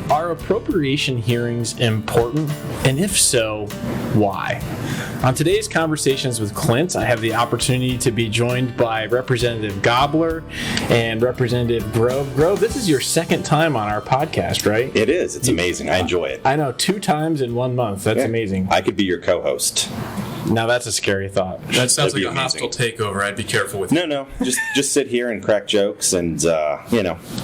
Are appropriation hearings important? And if so, why? On today's Conversations with Clint, I have the opportunity to be joined by Representative Gabler and Representative Grove. Grove, this is your second time on our podcast, right? It is. It's amazing. I enjoy it. I know, 2 times in 1 month. That's amazing. I could be your co-host. Now that's a scary thought. That sounds like a hostile takeover. I'd be careful with it. No. Just sit here and crack jokes and,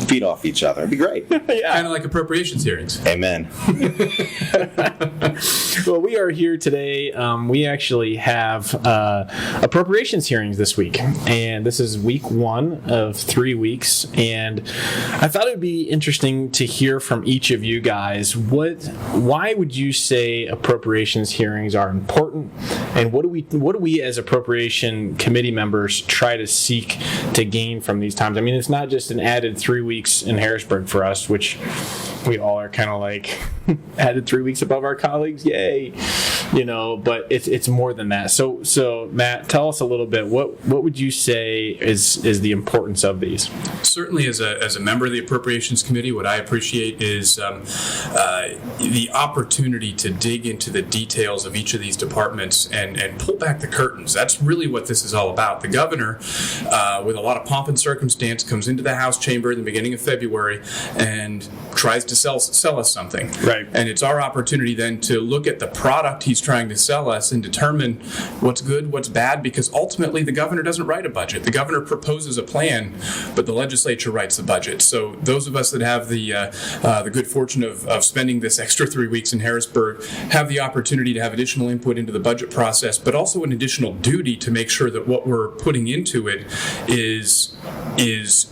feed off each other. It'd be great. Yeah. Kind of like appropriations hearings. Amen. Well, we are here today. We actually have appropriations hearings this week. And this is week 1 of 3 weeks. And I thought it would be interesting to hear from each of you guys. Why would you say appropriations hearings are important? And what do we as appropriation committee members try to seek to gain from these times? I mean, it's not just an added 3 weeks in Harrisburg for us, which we all are kind of like added 3 weeks above our colleagues, yay! But it's more than that. So Matt, tell us a little bit. What would you say is the importance of these? Certainly, as a member of the Appropriations Committee, what I appreciate is the opportunity to dig into the details of each of these departments and pull back the curtains. That's really what this is all about. The governor, with a lot of pomp and circumstance, comes into the House chamber in the beginning of February and tries to sell us something. Right. And it's our opportunity then to look at the product he's trying to sell us and determine what's good, what's bad, because ultimately the governor doesn't write a budget. The governor proposes a plan, but the legislature writes the budget. So those of us that have the good fortune of spending this extra 3 weeks in Harrisburg have the opportunity to have additional input into the budget process, but also an additional duty to make sure that what we're putting into it is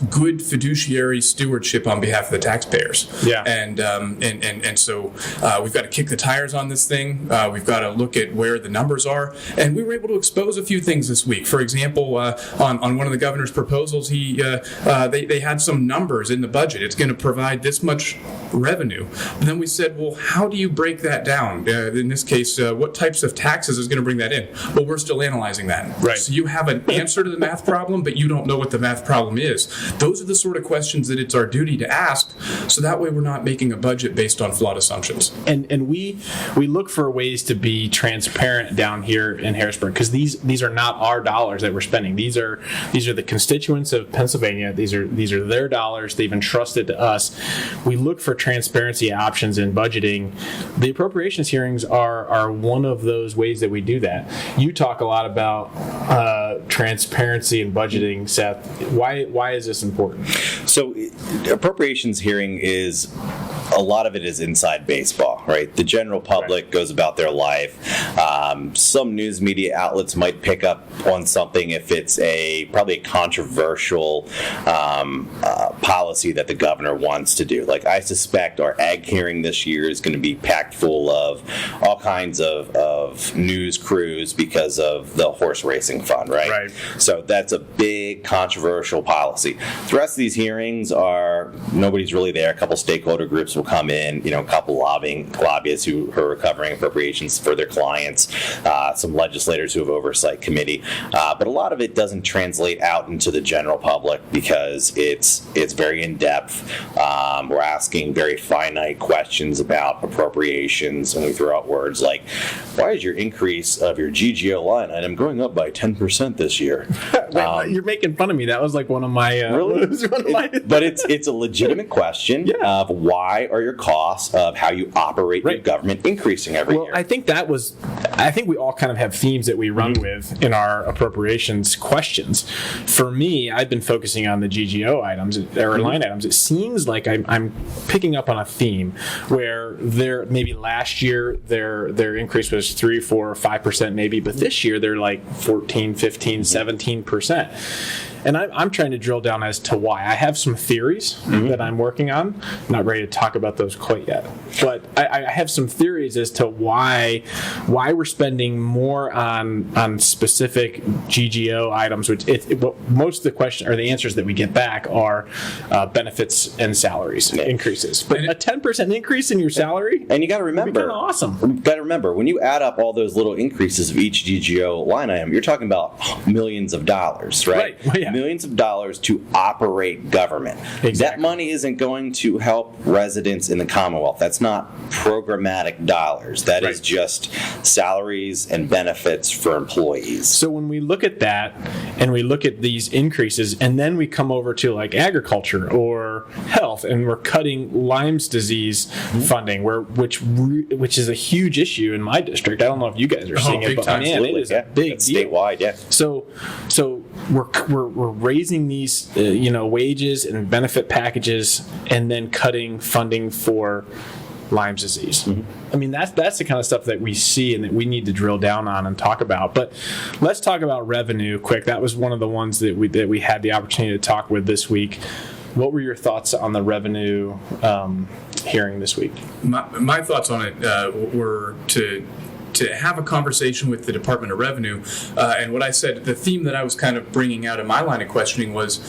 good fiduciary stewardship on behalf of the taxpayers. Yeah. And so we've got to kick the tires on this thing. We've got to look at where the numbers are. And we were able to expose a few things this week. For example, on one of the governor's proposals, they had some numbers in the budget. It's going to provide this much revenue. And then we said, well, how do you break that down? In this case, what types of taxes is going to bring that in? Well, we're still analyzing that. Right. So you have an answer to the math problem, but you don't know what the math problem is. Those are the sort of questions that it's our duty to ask, so that way we're not making a budget based on flawed assumptions. And we look for ways to be transparent down here in Harrisburg, because these are not our dollars that we're spending. These are the constituents of Pennsylvania. These are their dollars they've entrusted to us. We look for transparency options in budgeting. The appropriations hearings are one of those ways that we do that. You talk a lot about transparency in budgeting, Seth. Why is this important? So, appropriations hearing is, a lot of it is inside baseball, right? The general public goes about their life. Some news media outlets might pick up on something if it's probably a controversial policy that the governor wants to do. Like, I suspect our ag hearing this year is going to be packed full of all kinds of news crews because of the horse racing fund, right? Right. So that's a big controversial policy. The rest of these hearings are, nobody's really there. A couple stakeholder groups will come in, a couple lobbyists who are covering appropriations for their clients, some legislators who have oversight committee, but a lot of it doesn't translate out into the general public because it's very in-depth. We're asking very finite questions about appropriations, and we throw out words like, why is your increase of your GGO line item going up by 10% this year? You're making fun of me. That was like one of my... Really? But it's a legitimate question of why are your costs of how you operate your government increasing every year? I think we all kind of have themes that we run with in our appropriations questions. For me, I've been focusing on the GGO items or line items. It seems like I'm picking up on a theme where maybe last year their increase was 3, 4, 5% maybe, but this year they're like 14, 15, 17%. And I'm trying to drill down as to why. I have some theories that I'm working on. I'm not ready to talk about those quite yet. But I have some theories as to why we're spending more on specific GGO items, which most of the question or the answers that we get back are benefits and salaries increases. But a 10% increase in your salary, and you got to remember, kind of awesome. You got to remember, when you add up all those little increases of each GGO line item, you're talking about millions of dollars, right? Well, yeah. Yeah. millions of dollars to operate government. Exactly. That money isn't going to help residents in the Commonwealth. That's not programmatic dollars. That is Right. just salaries and benefits for employees. So when we look at that and we look at these increases, and then we come over to like agriculture or health, and we're cutting Lyme's disease funding, which is a huge issue in my district. I don't know if you guys are seeing it, big but time. man, it is a big It's deal. statewide, yeah. So we're raising these wages and benefit packages, and then cutting funding for Lyme's disease. I mean, that's the kind of stuff that we see and that we need to drill down on and talk about. But let's talk about revenue quick. That was one of the ones that we had the opportunity to talk with this week. What were your thoughts on the revenue hearing this week? My thoughts on it were to have a conversation with the Department of Revenue. And what I said, the theme that I was kind of bringing out in my line of questioning was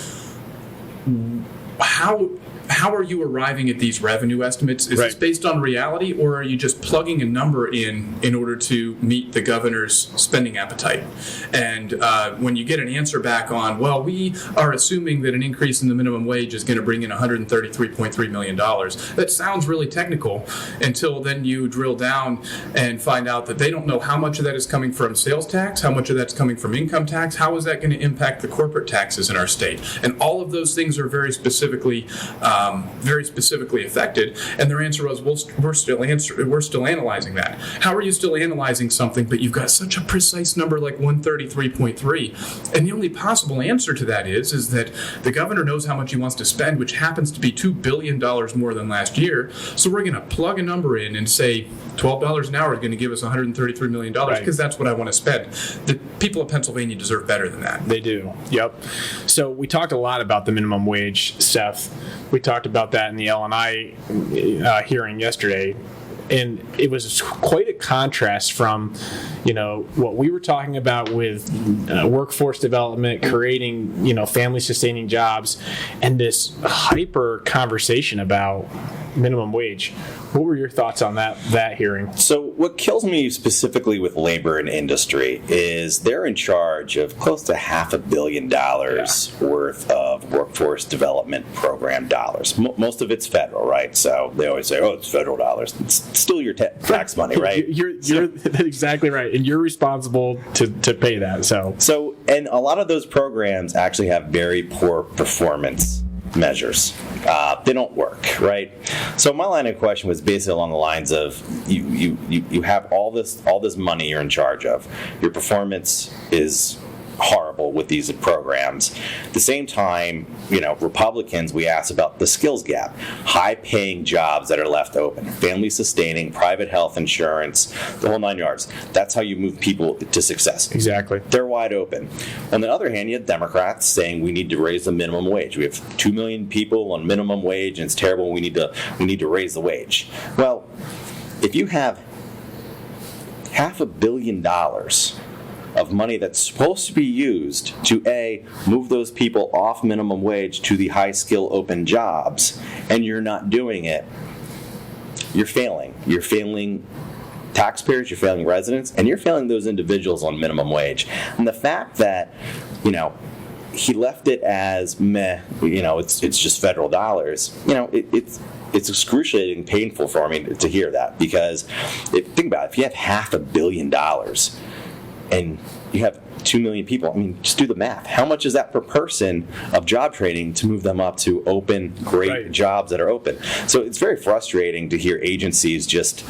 how are you arriving at these revenue estimates? Is this based on reality, or are you just plugging a number in order to meet the governor's spending appetite? And when you get an answer back on, well, we are assuming that an increase in the minimum wage is going to bring in $133.3 million, that sounds really technical until then you drill down and find out that they don't know how much of that is coming from sales tax, how much of that's coming from income tax, how is that going to impact the corporate taxes in our state? And all of those things are very specifically affected, and their answer was, we're still analyzing that. How are you still analyzing something, but you've got such a precise number like 133.3? And the only possible answer to that is that the governor knows how much he wants to spend, which happens to be $2 billion more than last year. So we're going to plug a number in and say $12 an hour is going to give us $133 million because that's what I want to spend. The people of Pennsylvania deserve better than that. They do. Yep. So we talked a lot about the minimum wage, Seth. We talked about that in the L&I hearing yesterday. And it was quite a contrast from, what we were talking about with workforce development, creating, family-sustaining jobs, and this hyper conversation about minimum wage. What were your thoughts on that hearing? So what kills me specifically with labor and industry is they're in charge of close to $500 million worth of workforce development program dollars. Most of it's federal, right? So they always say, oh, it's federal dollars. It's still your tax money, right? You're exactly right. And you're responsible to pay that. So, and a lot of those programs actually have very poor performance measures. They don't work, right? So my line of question was basically along the lines of you have all this money you're in charge of. Your performance is horrible with these programs. At the same time, Republicans, we asked about the skills gap, high-paying jobs that are left open, family-sustaining, private health insurance, the whole 9 yards. That's how you move people to success. Exactly. They're wide open. On the other hand, you have Democrats saying we need to raise the minimum wage. We have 2 million people on minimum wage, and it's terrible. We need to raise the wage. Well, if you have $500 million of money that's supposed to be used to move those people off minimum wage to the high skill open jobs, and you're not doing it, you're failing. You're failing taxpayers, you're failing residents, and you're failing those individuals on minimum wage. And the fact that, he left it as meh, it's just federal dollars, it's excruciating, painful for me to hear that, because think about it, if you have $500 million and you have 2 million people, just do the math. How much is that per person of job training to move them up to open, great jobs that are open? So it's very frustrating to hear agencies just,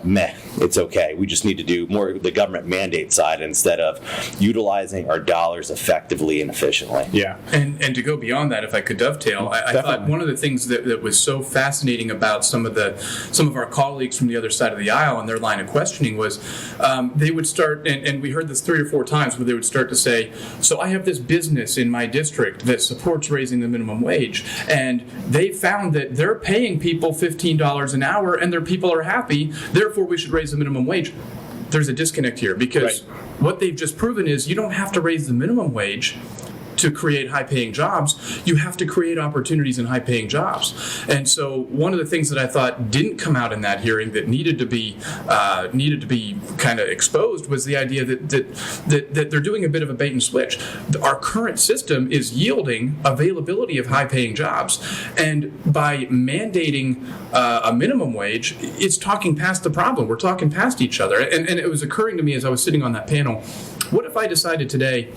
meh, it's okay. We just need to do more of the government mandate side instead of utilizing our dollars effectively and efficiently. Yeah. And to go beyond that, if I could dovetail, I thought one of the things that was so fascinating about some of our colleagues from the other side of the aisle and their line of questioning was they would start, and we heard this 3 or 4 times, where they would start to say, so I have this business in my district that supports raising the minimum wage, and they found that they're paying people $15 an hour and their people are happy, therefore we should raise the minimum wage. There's a disconnect here, because what they've just proven is you don't have to raise the minimum wage to create high-paying jobs, you have to create opportunities in high-paying jobs. And so one of the things that I thought didn't come out in that hearing that needed to be kind of exposed was the idea that they're doing a bit of a bait and switch. Our current system is yielding availability of high-paying jobs, and by mandating a minimum wage, it's talking past the problem. We're talking past each other. And it was occurring to me as I was sitting on that panel, what if I decided today,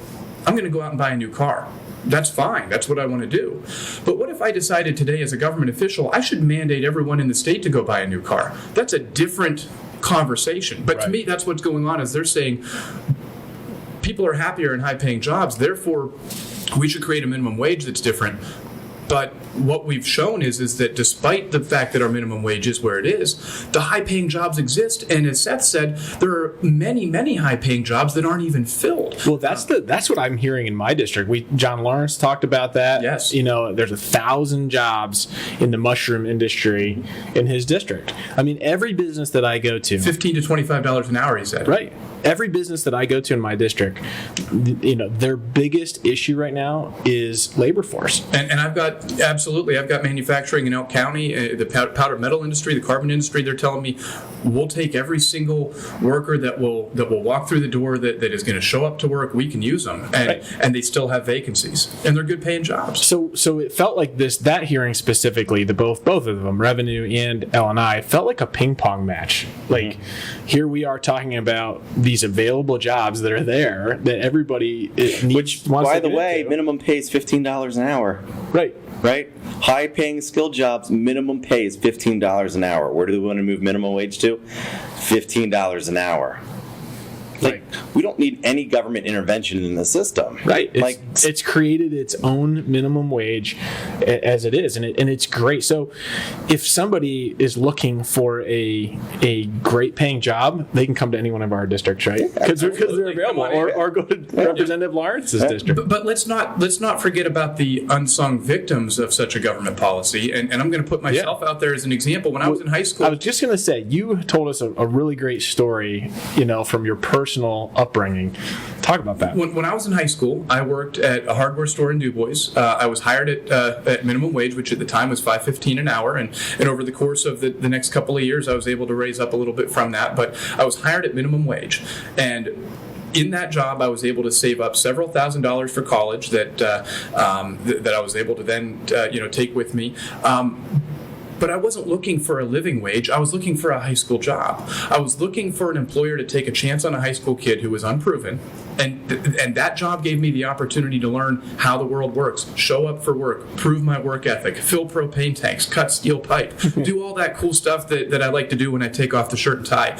I'm going to go out and buy a new car? That's fine. That's what I want to do. But what if I decided today as a government official, I should mandate everyone in the state to go buy a new car? That's a different conversation. But to me, that's what's going on, is they're saying people are happier in high-paying jobs, therefore we should create a minimum wage that's different. But what we've shown is that despite the fact that our minimum wage is where it is, the high-paying jobs exist. And as Seth said, there are many, many high-paying jobs that aren't even filled. Well, that's what I'm hearing in my district. John Lawrence talked about that. Yes. There's 1,000 jobs in the mushroom industry in his district. I mean, every business that I go to, $15 to $25 an hour, he said. Right. Every business that I go to in my district, their biggest issue right now is labor force. And I've got manufacturing in Elk County, the powder metal industry, the carbon industry. They're telling me we'll take every single worker that will walk through the door that is going to show up to work. We can use them, and they still have vacancies, and they're good paying jobs. So it felt like that hearing specifically, both of them, Revenue and L&I, felt like a ping pong match. Like here we are talking about these available jobs that are there that everybody needs. Which, by the way, minimum pay is $15 an hour. Right. High-paying skilled jobs, minimum pay is $15 an hour. Where do we want to move minimum wage to? $15 an hour. We don't need any government intervention in the system. Right. It's created its own minimum wage as it is, and it's great. So if somebody is looking for a great paying job, they can come to any one of our districts, right? Because they're available, or go to Representative Lawrence's district. But let's not forget about the unsung victims of such a government policy. And I'm going to put myself out there as an example. When I was in high school, I was just going to say, you told us a really great story, from your personal upbringing. Talk about that. When I was in high school, I worked at a hardware store in Du Bois. I was hired at minimum wage, which at the time was $5.15 an hour, and over the course of the next couple of years, I was able to raise up a little bit from that. But I was hired at minimum wage, and in that job, I was able to save up several $1,000s for college that I was able to then take with me. But I wasn't looking for a living wage. I was looking for a high school job. I was looking for an employer to take a chance on a high school kid who was unproven. And that job gave me the opportunity to learn how the world works, show up for work, prove my work ethic, fill propane tanks, cut steel pipe, do all that cool stuff that I like to do when I take off the shirt and tie.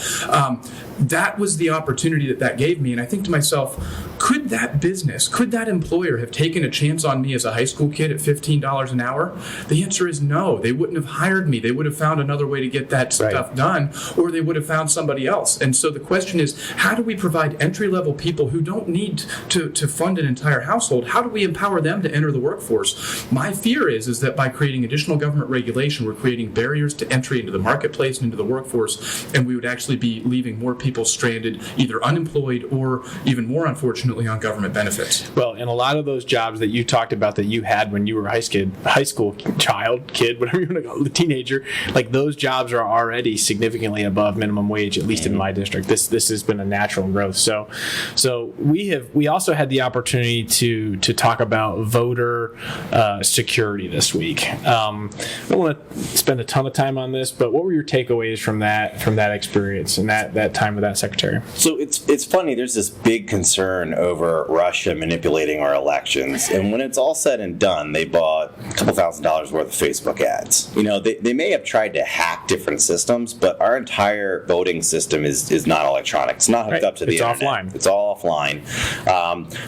That was the opportunity that gave me. And I think to myself, could that employer have taken a chance on me as a high school kid at $15 an hour? The answer is no. They wouldn't have hired me. They would have found another way to get that stuff done, or they would have found somebody else. And so the question is, how do we provide entry-level people who don't need to fund an entire household? How do we empower them to enter the workforce? My fear is that by creating additional government regulation, we're creating barriers to entry into the marketplace and into the workforce, and we would actually be leaving more people stranded, either unemployed or, even more unfortunately, on government benefits. Well, and a lot of those jobs that you talked about that you had when you were a high school child, kid, whatever you want to call it, teenager, like those jobs are already significantly above minimum wage, at least in my district. This has been a natural growth. So we also had the opportunity to talk about voter security this week. I don't want to spend a ton of time on this, but what were your takeaways from that experience and that time with that secretary? So it's funny. There's this big concern over Russia manipulating our elections, and when it's all said and done, they bought a couple $1,000s worth of Facebook ads. They may have tried to hack different systems, but our entire voting system is not electronic. It's not hooked up to the internet. Offline. It's all offline.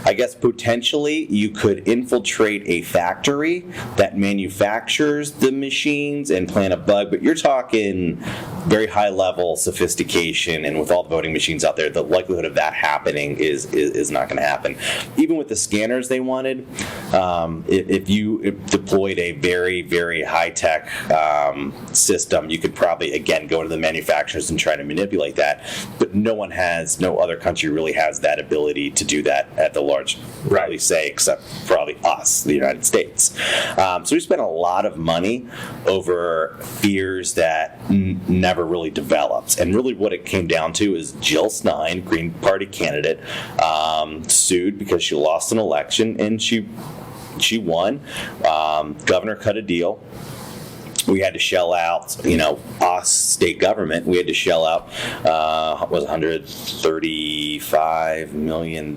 I guess potentially you could infiltrate a factory that manufactures the machines and plant a bug, but you're talking very high level sophistication, and with all the voting machines out there, the likelihood of that happening is not going to happen. Even with the scanners they wanted, if you deployed a very, very high-tech system, you could probably, again, go to the manufacturers and try to manipulate that, but no other country really has that that ability to do that at the large, probably say, except probably us, the United States. So we spent a lot of money over fears that never really developed. And really what it came down to is Jill Stein, Green Party candidate, sued because she lost an election, and she won. Governor cut a deal. We had to shell out, us, state government, we had to shell out, $135 million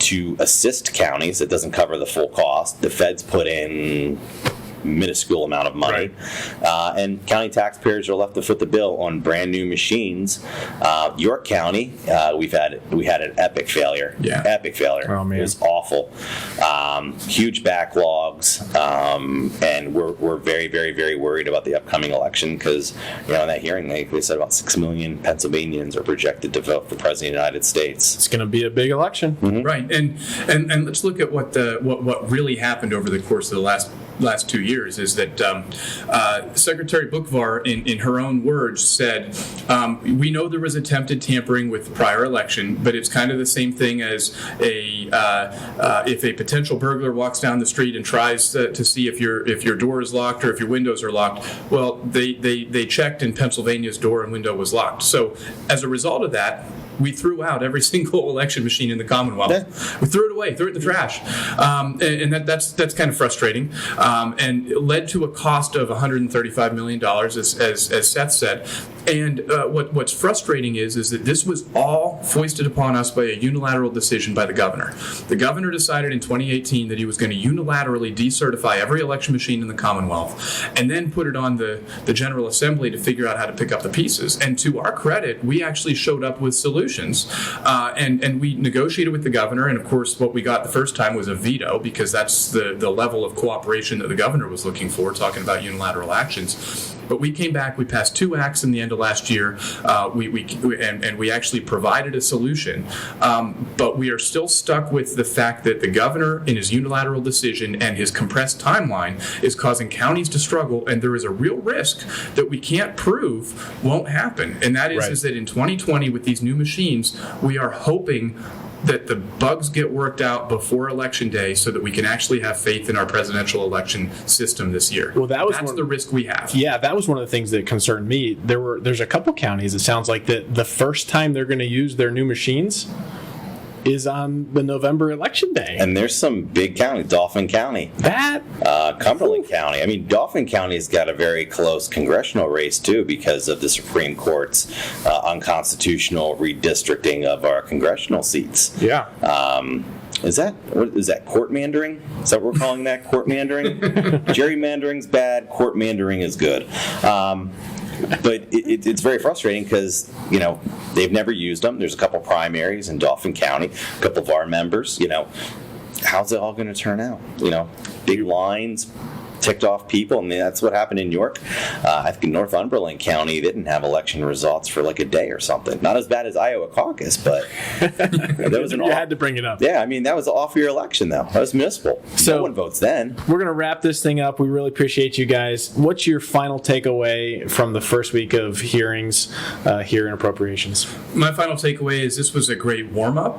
to assist counties. It doesn't cover the full cost. The feds put in minuscule amount of money, and county taxpayers are left to foot the bill on brand new machines. York County, we had an epic failure. Epic failure. Oh, man. It was awful. Huge backlogs, and we're very, very, very worried about the upcoming election because in that hearing they said about 6 million Pennsylvanians are projected to vote for president of the United States. It's going to be a big election, right? And let's look at what really happened over the course of the last 2 years is that Secretary Boockvar, in her own words, said, we know there was attempted tampering with the prior election, but it's kind of the same thing as if a potential burglar walks down the street and tries to see if your door is locked or if your windows are locked. Well, they checked, and Pennsylvania's door and window was locked. So as a result of that, we threw out every single election machine in the Commonwealth. Yeah. We threw it away, threw it in the trash, and that's kind of frustrating, and it led to a cost of $135 million, as Seth said. And what's frustrating is that this was all foisted upon us by a unilateral decision by the governor. The governor decided in 2018 that he was going to unilaterally decertify every election machine in the Commonwealth, and then put it on the General Assembly to figure out how to pick up the pieces. And to our credit, we actually showed up with solutions. And we negotiated with the governor, and of course what we got the first time was a veto, because that's the level of cooperation that the governor was looking for, talking about unilateral actions. But we came back, we passed 2 acts in the end of last year, we actually provided a solution. But we are still stuck with the fact that the governor, in his unilateral decision and his compressed timeline, is causing counties to struggle, and there is a real risk that we can't prove won't happen. And that is that in 2020, with these new machines, we are hoping that the bugs get worked out before Election Day so that we can actually have faith in our presidential election system this year. Well, that's the risk we have. Yeah, that was one of the things that concerned me. There's a couple counties, it sounds like, that the first time they're going to use their new machines is on the November election day. And there's some big counties, Dauphin County. Cumberland County. I mean, Dauphin County's got a very close congressional race, too, because of the Supreme Court's unconstitutional redistricting of our congressional seats. Yeah. Is that courtmandering? Is that what we're calling that, courtmandering? Gerrymandering's bad, courtmandering is good. But it's very frustrating because, they've never used them. There's a couple primaries in Dauphin County, a couple of our members, how's it all going to turn out? Big lines, ticked off people. I mean, that's what happened in York. I think in Northumberland County, they didn't have election results for like a day or something. Not as bad as Iowa caucus, but that was you had to bring it up. Yeah, I mean, that was an off-year election, though. That was municipal. So no one votes then. We're going to wrap this thing up. We really appreciate you guys. What's your final takeaway from the first week of hearings here in appropriations? My final takeaway is this was a great warm-up,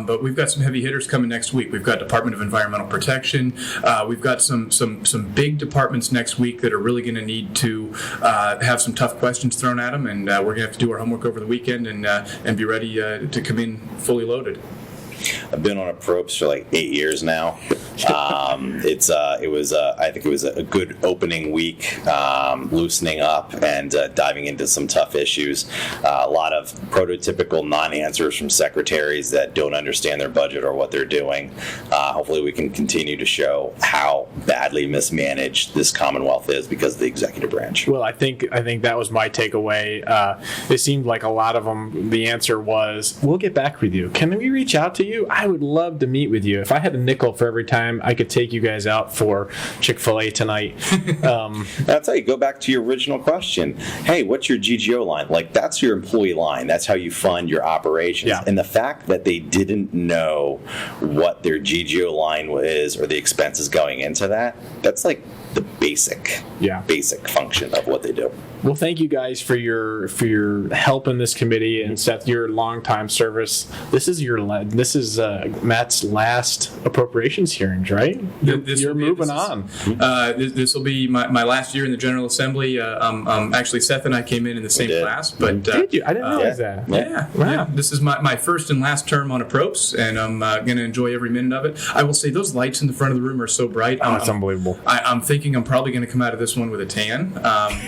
but we've got some heavy hitters coming next week. We've got Department of Environmental Protection. We've got some big departments next week that are really going to need to have some tough questions thrown at them, and we're going to have to do our homework over the weekend and be ready to come in fully loaded. I've been on approach for like 8 years now. I think it was a good opening week, loosening up and diving into some tough issues. A lot of prototypical non-answers from secretaries that don't understand their budget or what they're doing. Hopefully we can continue to show how badly mismanaged this Commonwealth is because of the executive branch. Well, I think that was my takeaway. It seemed like a lot of them, the answer was, we'll get back with you. Can we reach out to you? I would love to meet with you. If I had a nickel for every time I could take you guys out for Chick-fil-A tonight. I'll tell you, go back to your original question. Hey, what's your GGO line? Like, that's your employee line. That's how you fund your operations. Yeah. And the fact that they didn't know what their GGO line was or the expenses going into that, that's like the basic function of what they do. Well, thank you guys for your help in this committee, and Seth, your longtime service. This is Matt's last appropriations hearings, right? You're moving on. This will be my last year in the General Assembly. Actually, Seth and I came in the same class, but did you? I didn't realize that. Yeah. Wow. Yeah. This is my first and last term on approps, and I'm going to enjoy every minute of it. I will say those lights in the front of the room are so bright. It's unbelievable. I'm thinking I'm probably going to come out of this one with a tan,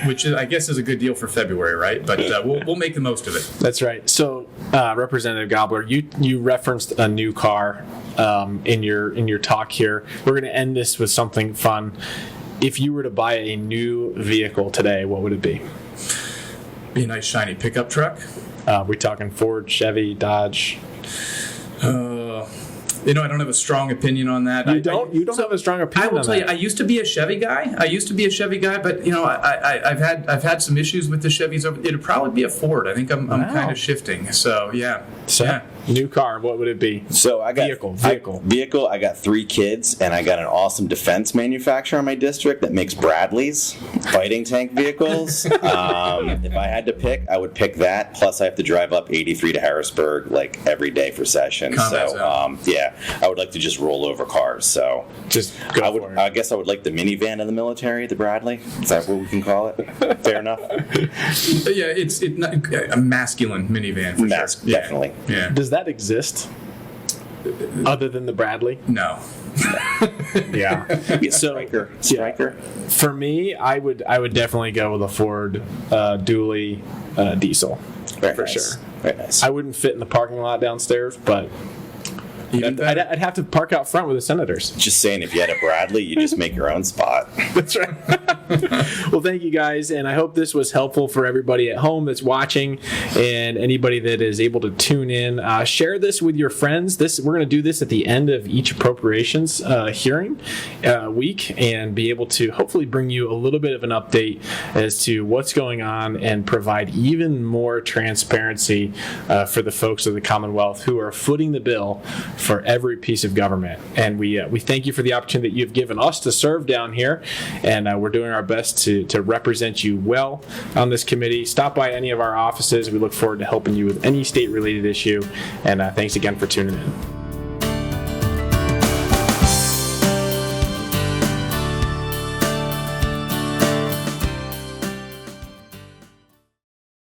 which I guess is a good deal for February, right? But we'll make the most of it. That's right. So, Representative Gabler, you referenced a new car in your talk here. We're going to end this with something fun. If you were to buy a new vehicle today, what would it be? Be a nice shiny pickup truck. We talking Ford, Chevy, Dodge? I don't have a strong opinion on that. You don't have a strong opinion. I will tell you, I used to be a Chevy guy. But I've had some issues with the Chevys. It'd probably be a Ford. I think I'm kind of shifting. So yeah. New car, what would it be? So I got vehicle. I got 3 kids, and I got an awesome defense manufacturer in my district that makes Bradleys, fighting tank vehicles. If I had to pick, I would pick that. Plus, I have to drive up 83 to Harrisburg like every day for session. I would like to just roll over cars. So just go for it. I guess I would like the minivan of the military, the Bradley. Is that what we can call it? Fair enough. Yeah, it's not a masculine minivan. For sure. Definitely. Yeah. Does that exist other than the Bradley? No. Yeah. Striker. For me, I would definitely go with a Ford dually diesel. For sure. Very nice. I wouldn't fit in the parking lot downstairs, but I'd have to park out front with the senators. Just saying, if you had a Bradley, you just make your own spot. That's right. Well, thank you guys, and I hope this was helpful for everybody at home that's watching and anybody that is able to tune in. Share this with your friends. We're going to do this at the end of each appropriations hearing week and be able to hopefully bring you a little bit of an update as to what's going on and provide even more transparency for the folks of the Commonwealth who are footing the bill for every piece of government. And we thank you for the opportunity that you've given us to serve down here, and we're doing our best to represent you well on this committee. Stop by any of our offices. We look forward to helping you with any state-related issue, and thanks again for tuning in.